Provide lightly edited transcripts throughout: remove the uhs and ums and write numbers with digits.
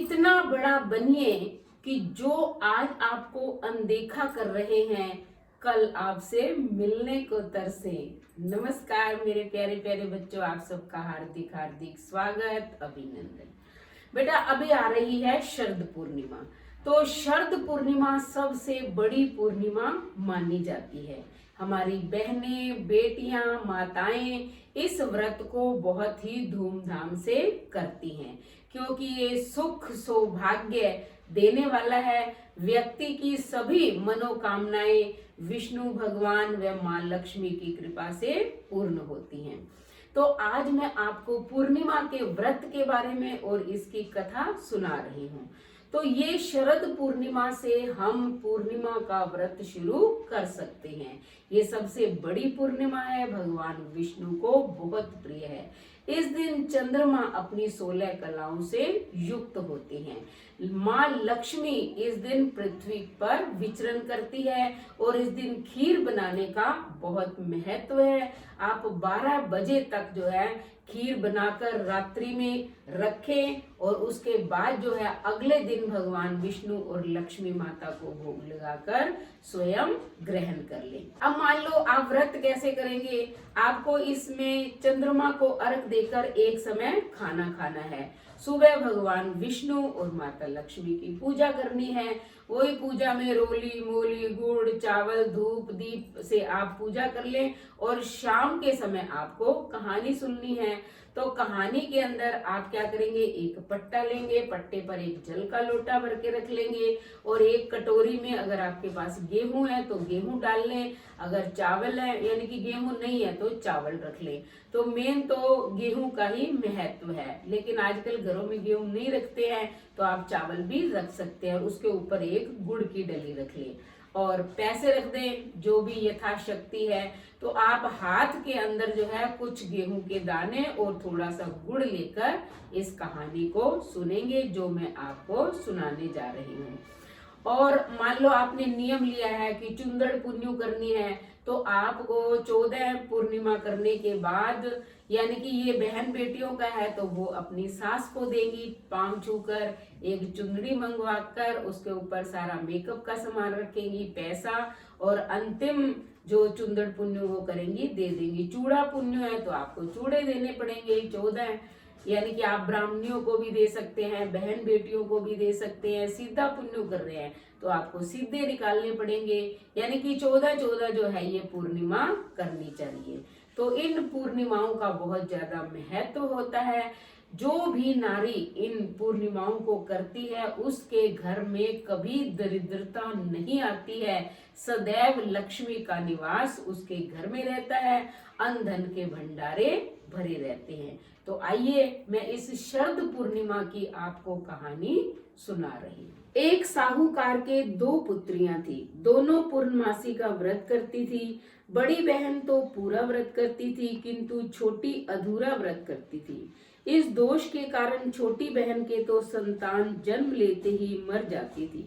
इतना बड़ा बनिए कि जो आज आपको अनदेखा कर रहे हैं कल आपसे मिलने को तरसे। नमस्कार मेरे प्यारे प्यारे बच्चों, आप सबका हार्दिक हार्दिक स्वागत, अभिनंदन। बेटा अभी आ रही है शरद पूर्णिमा। तो शरद पूर्णिमा सबसे बड़ी पूर्णिमा मानी जाती है। हमारी बहनें, बेटियां, माताएं इस व्रत को बहुत ही धूमधाम से करती हैं, क्योंकि ये सुख सौभाग्य देने वाला है। व्यक्ति की सभी मनोकामनाएं विष्णु भगवान व मां लक्ष्मी की कृपा से पूर्ण होती हैं। तो आज मैं आपको पूर्णिमा के व्रत के बारे में और इसकी कथा सुना रही हूँ। तो ये शरद पूर्णिमा से हम पूर्णिमा का व्रत शुरू कर सकते हैं। ये सबसे बड़ी पूर्णिमा है, भगवान विष्णु को बहुत प्रिय है। इस दिन चंद्रमा अपनी 16 कलाओं से युक्त होते हैं। माँ लक्ष्मी इस दिन पृथ्वी पर विचरण करती है और इस दिन खीर बनाने का बहुत महत्व है। आप 12 बजे तक जो है खीर बनाकर रात्रि में रखें और उसके बाद जो है अगले दिन भगवान विष्णु और लक्ष्मी माता को भोग लगाकर स्वयं ग्रहण कर लें। अब मान लो आप व्रत कैसे करेंगे। आपको इसमें चंद्रमा को अर्घ देकर एक समय खाना खाना है। सुबह भगवान विष्णु और माता लक्ष्मी की पूजा करनी है। वही पूजा में रोली मोली गुड़ चावल धूप दीप से आप पूजा कर लें और शाम के समय आपको कहानी सुननी है। तो कहानी के अंदर आप क्या करेंगे, एक पट्टा लेंगे, पट्टे पर एक जल का लोटा भर के रख लेंगे और एक कटोरी में अगर आपके पास गेहूं है तो गेहूं डाल लें, अगर चावल है यानी कि गेहूं नहीं है तो चावल रख लें। तो मेन तो गेहूं का ही महत्व है, लेकिन आजकल घरों में गेहूं नहीं रखते हैं तो आप चावल भी रख सकते हैं। उसके ऊपर एक गुड़ की डली रख लें और पैसे रख दें जो भी यथाशक्ति है। तो आप हाथ के अंदर जो है कुछ गेहूं के दाने और थोड़ा सा गुड़ लेकर इस कहानी को सुनेंगे जो मैं आपको सुनाने जा रही हूँ। और मान लो आपने नियम लिया है कि चुंदड़ पुन्नू करनी है, तो आपको 14 पूर्णिमा करने के बाद यानी कि ये बहन बेटियों का है तो वो अपनी सास को देंगी पांव छूकर, एक चुंदड़ी मंगवा कर उसके ऊपर सारा मेकअप का सामान रखेंगी, पैसा, और अंतिम जो चुंदड़ पुन्नू वो करेंगी दे देंगी। चूड़ा पुन्नू है तो आपको चूड़े देने पड़ेंगे 14, यानी कि आप ब्राह्मणियों को भी दे सकते हैं, बहन बेटियों को भी दे सकते हैं। सीधा पुण्य कर रहे हैं तो आपको सीधे निकालने पड़ेंगे, यानी कि 14 जो है ये पूर्णिमा करनी चाहिए। तो इन पूर्णिमाओं का बहुत ज्यादा महत्व होता है। जो भी नारी इन पूर्णिमाओं को करती है उसके घर में कभी दरिद्रता नहीं आती है। सदैव लक्ष्मी का निवास उसके घर में रहता है, अन्न धन के भंडारे भरे रहते हैं। तो आइए मैं इस शरद पूर्णिमा की आपको कहानी सुना रही हूँ। एक साहूकार के 2 पुत्रियां थी। दोनों पूर्णमासी का व्रत करती थी। बड़ी बहन तो पूरा व्रत करती थी किंतु छोटी अधूरा व्रत करती थी। इस दोष के कारण छोटी बहन के तो संतान जन्म लेते ही मर जाती थी,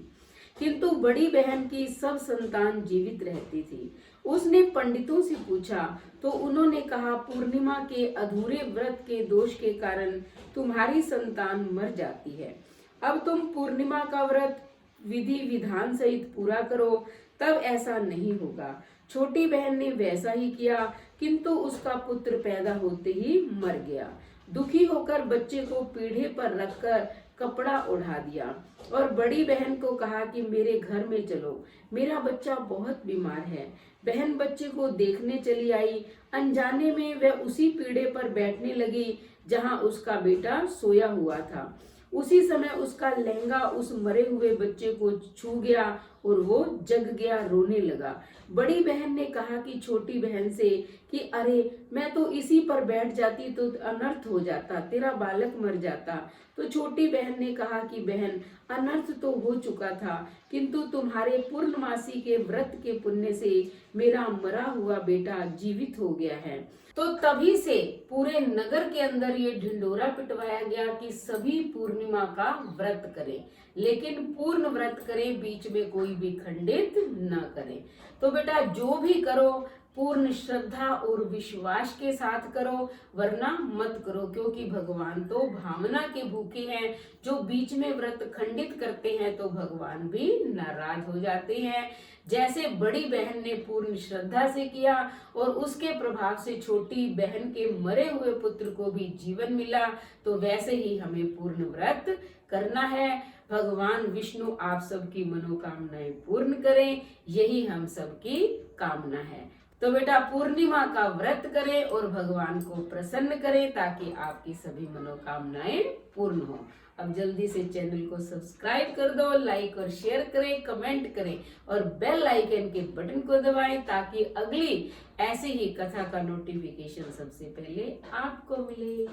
किंतु बड़ी बहन की सब संतान जीवित रहती थी। उसने पंडितों से पूछा तो उन्होंने कहा, पूर्णिमा के अधूरे व्रत के दोष के कारण तुम्हारी संतान मर जाती है। अब तुम पूर्णिमा का व्रत विधि विधान सहित पूरा करो, तब ऐसा नहीं होगा। छोटी बहन ने वैसा ही किया, किंतु उसका पुत्र पैदा होते ही मर गया। दुखी होकर बच्चे को पीढ़े पर रखकर कपड़ा ओढ़ा दिया और बड़ी बहन को कहा कि मेरे घर में चलो, मेरा बच्चा बहुत बीमार है। बहन बच्चे को देखने चली आई। अनजाने में वह उसी पीढ़े पर बैठने लगी जहां उसका बेटा सोया हुआ था। उसी समय उसका लहंगा उस मरे हुए बच्चे को छू गया और वो जग गया, रोने लगा। बड़ी बहन ने कहा कि छोटी बहन से कि अरे मैं तो इसी पर बैठ जाती तो अनर्थ हो जाता, तेरा बालक मर जाता। तो छोटी बहन ने कहा कि बहन अनर्थ तो हो चुका था, किंतु तुम्हारे पूर्णमासी के व्रत के पुण्य से मेरा मरा हुआ बेटा जीवित हो गया है। तो तभी से पूरे नगर के अंदर ये ढिंडोरा पिटवाया गया कि सभी पूर्णिमा का व्रत करें, लेकिन पूर्ण व्रत करें, बीच में कोई भी खंडित न करें। तो बेटा जो भी करो पूर्ण श्रद्धा और विश्वास के साथ करो, वरना मत करो, क्योंकि भगवान तो भावना के भूखे हैं। जो बीच में व्रत खंडित करते हैं तो भगवान भी नाराज हो जाते हैं। जैसे बड़ी बहन ने पूर्ण श्रद्धा से किया और उसके प्रभाव से छोटी बहन के मरे हुए पुत्र को भी जीवन मिला, तो वैसे ही हमें पूर्ण व्रत करना है। भगवान विष्णु आप सबकी मनोकामनाएं पूर्ण करें, यही हम सबकी कामना है। तो बेटा पूर्णिमा का व्रत करें और भगवान को प्रसन्न करें, ताकि आपकी सभी मनोकामनाएं पूर्ण हो। अब जल्दी से चैनल को सब्सक्राइब कर दो, लाइक और शेयर करें, कमेंट करें और बेल आइकन के बटन को दबाएं, ताकि अगली ऐसी ही कथा का नोटिफिकेशन सबसे पहले आपको मिले।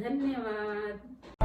धन्यवाद।